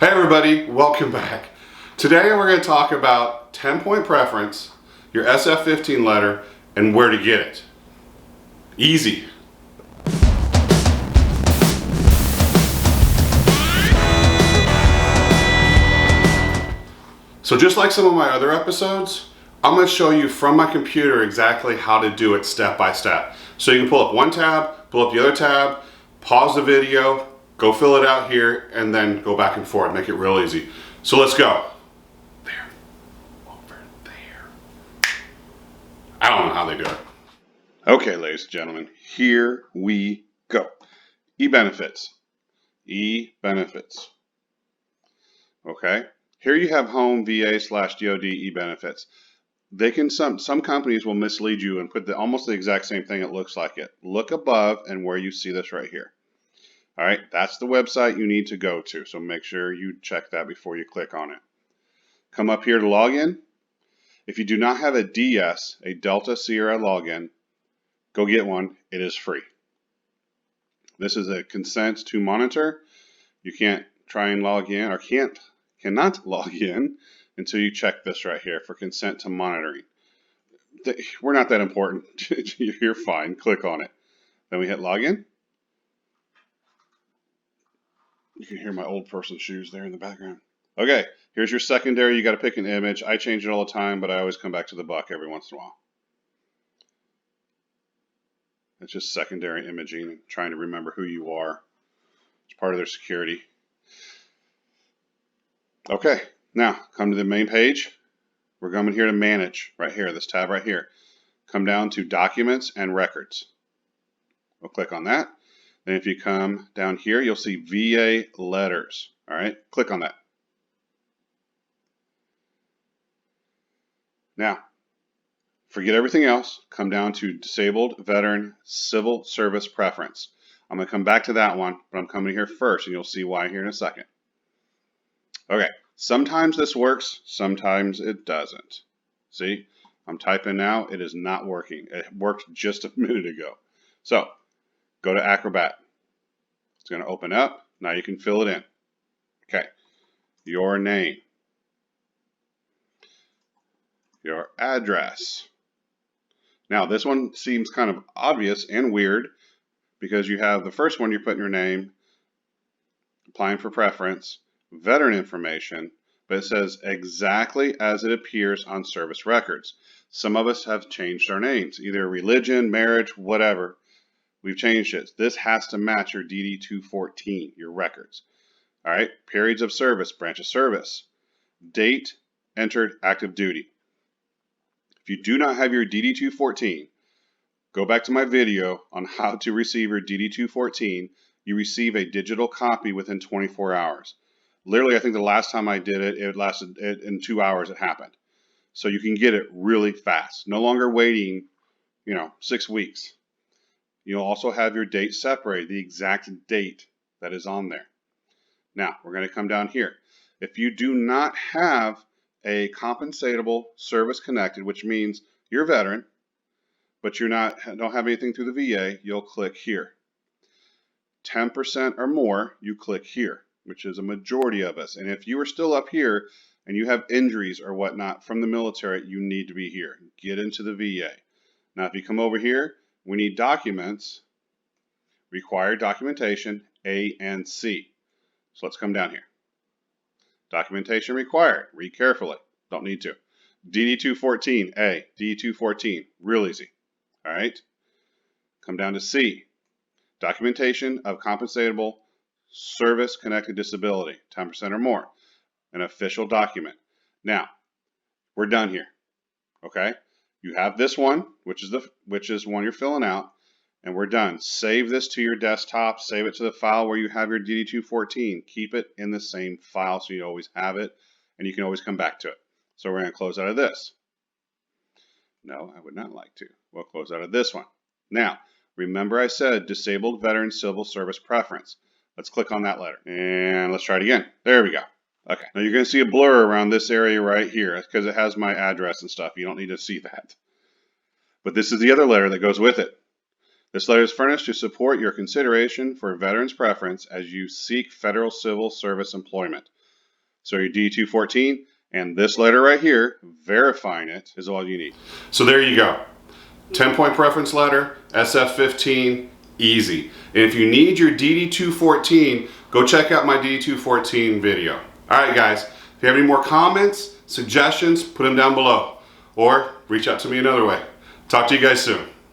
Hey everybody, welcome back. Today we're going to talk about 10-point preference, your SF-15 letter, and where to get it. Easy. So just like some of my other episodes, I'm going to show you from my computer exactly how to do it step by step. So you can pull up one tab, pull up the other tab, pause the video, go fill it out here, and then go back and forth. Make it real easy. So let's go. There. Over there. I don't know how they do it. Okay, ladies and gentlemen, here we go. E-benefits. E-benefits. Okay. Here you have home VA/DOD e-benefits. They can some companies will mislead you and put almost the exact same thing it looks like it. Look above and where you see this right here. All right, that's the website you need to go to. So make sure you check that before you click on it. Come up here to log in. If you do not have a DS, a Delta Sierra login, go get one. It is free. This is a consent to monitor. You can't try and log in or cannot log in until you check this right here for consent to monitoring. We're not that important. You're fine. Click on it. Then we hit login. You can hear my old person shoes there in the background. Okay, here's your secondary. You got to pick an image. I change it all the time, but I always come back to the buck every once in a while. It's just secondary imaging and trying to remember who you are. It's part of their security. Okay, now come to the main page. We're coming here to manage right here, this tab right here. Come down to documents and records. We'll click on that. Then if you come down here, you'll see VA letters. All right, click on that. Now, forget everything else. Come down to disabled veteran civil service preference. I'm going to come back to that one, but I'm coming here first, and you'll see why here in a second. Okay, sometimes this works, sometimes it doesn't. See, I'm typing now. It is not working. It worked just a minute ago. So, go to Acrobat. It's going to open up. Now you can fill it in. Okay, your name, your address. Now, this one seems kind of obvious and weird because you have the first one, you're putting your name, applying for preference, veteran information, but it says exactly as it appears on service records. Some of us have changed our names, either religion, marriage, whatever. We've changed it. This has to match your DD-214, your records. All right, periods of service, branch of service, date entered active duty. If you do not have your DD-214, go back to my video on how to receive your DD-214. You receive a digital copy within 24 hours. Literally, I think the last time I did it, it lasted in 2 hours it happened. So you can get it really fast. No longer waiting, 6 weeks. You'll also have your date separated, the exact date that is on there. Now, we're going to come down here. If you do not have a compensatable service connected, which means you're a veteran, but don't have anything through the VA, you'll click here. 10% or more, you click here, which is a majority of us. And if you are still up here and you have injuries or whatnot from the military, you need to be here. Get into the VA. Now, if you come over here, we need documents, required documentation, A and C. So let's come down here. Documentation required. Read carefully. Don't need to. DD-214, A. DD-214, real easy. All right. Come down to C. Documentation of compensatable service-connected disability, 10% or more. An official document. Now, we're done here. Okay. You have this one, which is one you're filling out, and we're done. Save this to your desktop. Save it to the file where you have your DD-214. Keep it in the same file so you always have it, and you can always come back to it. So we're going to close out of this. No, I would not like to. We'll close out of this one. Now, remember I said disabled veteran civil service preference. Let's click on that letter, and let's try it again. There we go. Okay, now you're going to see a blur around this area right here because it has my address and stuff. You don't need to see that. But this is the other letter that goes with it. This letter is furnished to support your consideration for veterans preference as you seek federal civil service employment. So your DD-214 and this letter right here, verifying it, is all you need. So there you go. 10-point preference letter, SF15, easy. And if you need your DD-214, go check out my DD-214 video. All right, guys, if you have any more comments, suggestions, put them down below. Or reach out to me another way. Talk to you guys soon.